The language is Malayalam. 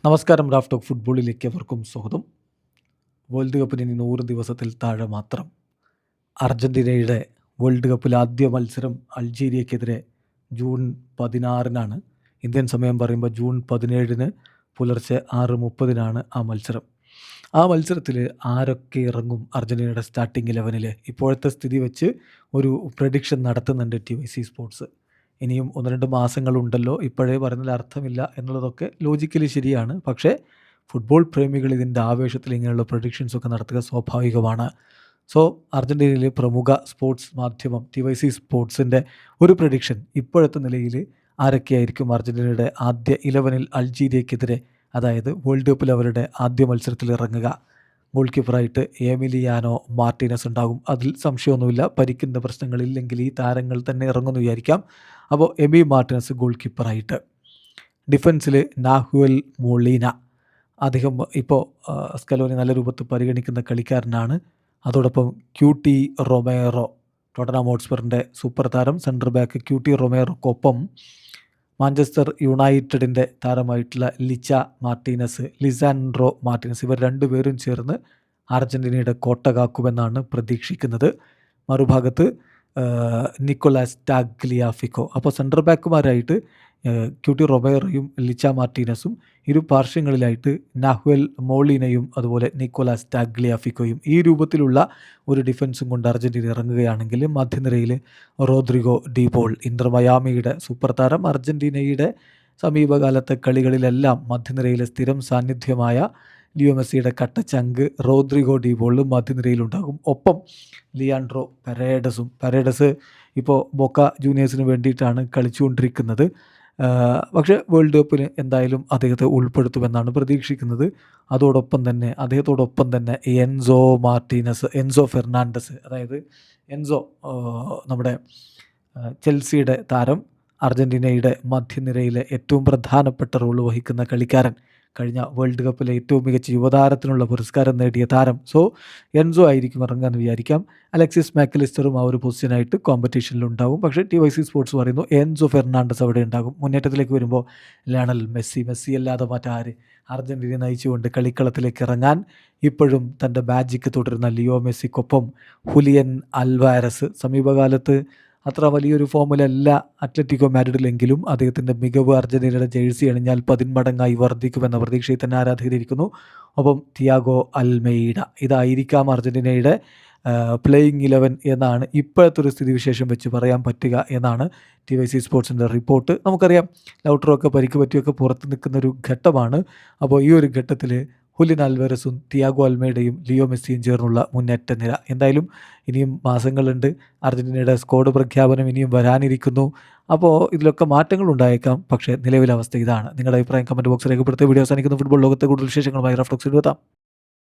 നമസ്കാരം. റാഫ് ടോക്ക് ഫുട്ബോളിലേക്ക് അവർക്കും സ്വാഗതം. വേൾഡ് കപ്പിന് ഇനി 100 ദിവസത്തിൽ താഴെ മാത്രം. അർജൻറ്റീനയുടെ വേൾഡ് കപ്പിൽ ആദ്യ മത്സരം അൾജീരിയക്കെതിരെ ജൂൺ 16-നാണ്. ഇന്ത്യൻ സമയം പറയുമ്പോൾ ജൂൺ 17-ന് പുലർച്ചെ 6:30-നാണ് ആ മത്സരം. ആ മത്സരത്തിൽ ആരൊക്കെ ഇറങ്ങും അർജൻറ്റീനയുടെ സ്റ്റാർട്ടിംഗ് 11-ൽ? ഇപ്പോഴത്തെ സ്ഥിതി വെച്ച് ഒരു പ്രഡിക്ഷൻ നടത്തുന്നുണ്ട് TYC സ്പോർട്സ്. ഇനിയും 1-2 മാസങ്ങളുണ്ടല്ലോ, ഇപ്പോഴേ പറയുന്നതിൽ അർത്ഥമില്ല എന്നുള്ളതൊക്കെ ലോജിക്കലി ശരിയാണ്. പക്ഷേ ഫുട്ബോൾ പ്രേമികൾ ഇതിൻ്റെ ആവേശത്തിൽ ഇങ്ങനെയുള്ള പ്രഡിക്ഷൻസൊക്കെ നടത്തുക സ്വാഭാവികമാണ്. സോ അർജൻറ്റീനയിലെ പ്രമുഖ സ്പോർട്സ് മാധ്യമം TYC സ്പോർട്സിൻ്റെ ഒരു പ്രഡിക്ഷൻ, ഇപ്പോഴത്തെ നിലയിൽ ആരൊക്കെയായിരിക്കും അർജൻറ്റീനയുടെ ആദ്യ 11-ൽ അൾജീരിയക്കെതിരെ, അതായത് വേൾഡ് കപ്പിൽ അവരുടെ ആദ്യ മത്സരത്തിൽ ഇറങ്ങുക. ഗോൾ കീപ്പറായിട്ട് എമിലിയാനോ മാർട്ടിനസ് ഉണ്ടാകും. അതിൽ സംശയമൊന്നുമില്ല. പരിക്കിൻ്റെ പ്രശ്നങ്ങളില്ലെങ്കിൽ ഈ താരങ്ങൾ തന്നെ ഇറങ്ങുമെന്ന് വിചാരിക്കാം. അപ്പോൾ എമി മാർട്ടിനസ് ഗോൾ കീപ്പറായിട്ട്. ഡിഫൻസിൽ നാഹുവൽ മൊളീന, അദ്ദേഹം ഇപ്പോൾ സ്കലോനി നല്ല രൂപത്തിൽ പരിഗണിക്കുന്ന കളിക്കാരനാണ്. അതോടൊപ്പം QT റൊമേറോ, ടോട്ടൻഹാം ഹോട്ട്സ്പറിൻ്റെ സൂപ്പർ താരം, സെൻറ്റർ ബാക്ക് QT റൊമേറോക്കൊപ്പം മാഞ്ചസ്റ്റർ യുണൈറ്റഡിൻ്റെ താരമായിട്ടുള്ള ലിസാൻഡ്രോ മാർട്ടിനസ്, ഇവർ രണ്ടുപേരും ചേർന്ന് അർജൻറ്റീനയുടെ കോട്ട കാക്കുമെന്നാണ് പ്രതീക്ഷിക്കുന്നത്. മറുഭാഗത്ത് നിക്കോളാസ് ടാഗ്ലിയാഫിക്കോ. അപ്പോൾ സെൻറ്റർ ബാക്കുമാരായിട്ട് QT റൊമേറോയും മാർട്ടിനസും, ഇരു പാർശ്വങ്ങളിലായിട്ട് നാഹുവൽ മോളിനയും അതുപോലെ നിക്കോളാസ് ടാഗ്ലിയാഫിക്കോയും. ഈ രൂപത്തിലുള്ള ഒരു ഡിഫൻസും കൊണ്ട് അർജൻറ്റീന ഇറങ്ങുകയാണെങ്കിൽ മധ്യനിരയിൽ റോദ്രിഗോ ഡിപോൾ, ഇന്റർ മയാമിയുടെ സൂപ്പർ താരം, അർജൻറ്റീനയുടെ സമീപകാലത്തെ കളികളിലെല്ലാം മധ്യനിരയിലെ സ്ഥിരം സാന്നിധ്യമായ ലിയോ മെസ്സിയുടെ കട്ടച്ചങ്ക് റോദ്രിഗോ ഡിപോളും മധ്യനിരയിലുണ്ടാകും. ഒപ്പം ലിയാൻഡ്രോ പെരേഡസ് ഇപ്പോൾ ബോക്ക ജൂനിയേഴ്സിന് വേണ്ടിയിട്ടാണ് കളിച്ചുകൊണ്ടിരിക്കുന്നത്. പക്ഷേ വേൾഡ് കപ്പിന് എന്തായാലും അദ്ദേഹത്തെ ഉൾപ്പെടുത്തുമെന്നാണ് പ്രതീക്ഷിക്കുന്നത്. അദ്ദേഹത്തോടൊപ്പം തന്നെ എൻസോ ഫെർണാണ്ടസ്, അതായത് നമ്മുടെ ചെൽസിയുടെ താരം, അർജൻറ്റീനയുടെ മധ്യനിരയിലെ ഏറ്റവും പ്രധാനപ്പെട്ട റോൾ വഹിക്കുന്ന കളിക്കാരൻ, കഴിഞ്ഞ വേൾഡ് കപ്പിലെ ഏറ്റവും മികച്ച യുവതാരത്തിനുള്ള പുരസ്കാരം നേടിയ താരം. സോ എൻസോ ആയിരിക്കും ഇറങ്ങാമെന്ന് വിചാരിക്കാം. അലക്സിസ് മാക്കലിസ്റ്ററും ആ ഒരു പൊസിഷനായിട്ട് കോമ്പറ്റീഷനിലുണ്ടാവും. പക്ഷേ TYC സ്പോർട്സ് പറയുന്നു എൻസോ ഫെർണാണ്ടസ് അവിടെ ഉണ്ടാകും. മുന്നേറ്റത്തിലേക്ക് വരുമ്പോൾ ലയണൽ മെസ്സി അല്ലാതെ മറ്റാര് അർജൻറ്റീന നയിച്ചുകൊണ്ട് കളിക്കളത്തിലേക്ക് ഇറങ്ങാൻ ഇപ്പോഴും തൻ്റെ മാജിക്ക് തുടരുന്ന ലിയോ മെസ്സിക്കൊപ്പം ഹുലിയൻ അൽവാരസ്, സമീപകാലത്ത് അത്ര വലിയൊരു ഫോമിലല്ല അത്ലറ്റിക്കോ മാഡ്രിഡിലെങ്കിലും അദ്ദേഹത്തിൻ്റെ മികവ് അർജൻറ്റീനയുടെ ജേഴ്സി അണിഞ്ഞാൽ 10 മടങ്ങായി വർദ്ധിക്കുമെന്ന പ്രതീക്ഷയിൽ തന്നെ ആരാധകരിക്കുന്നു. ഒപ്പം തിയാഗോ അൽമെയ്ഡ. ഇതായിരിക്കാം അർജൻറ്റീനയുടെ പ്ലേയിങ് 11 എന്നാണ് ഇപ്പോഴത്തെ ഒരു സ്ഥിതിവിശേഷം വെച്ച് പറയാൻ പറ്റുക എന്നാണ് TYC സ്പോർട്സിൻ്റെ റിപ്പോർട്ട്. നമുക്കറിയാം ലൗട്ടറൊക്കെ പരിക്ക് പറ്റിയൊക്കെ പുറത്ത് നിൽക്കുന്നൊരു ഘട്ടമാണ്. അപ്പോൾ ഈ ഒരു ഘട്ടത്തിൽ ഹുലിൻ അൽവാരസും തിയാഗോ അൽമേഡയും ലിയോ മെസ്സിയും ചേർന്നുള്ള മുന്നേറ്റ നിര. എന്തായാലും ഇനിയും മാസങ്ങളുണ്ട്. അർജൻറ്റീനയുടെ സ്ക്വാഡ് പ്രഖ്യാപനം ഇനിയും വരാനിരിക്കുന്നു. അപ്പോൾ ഇതിലൊക്കെ മാറ്റങ്ങൾ ഉണ്ടായേക്കാം. പക്ഷേ നിലവിലെ അവസ്ഥ ഇതാണ്. നിങ്ങളുടെ അഭിപ്രായം കമൻറ്റ് ബോക്സിൽ രേഖപ്പെടുത്തുക. വീഡിയോ അവസാനിക്കുന്ന ഫുട്ബോൾ ലോകത്തെ കൂടുതൽ വിശേഷങ്ങളുമായി റാഫ് ടോക്സിൽ എത്താം.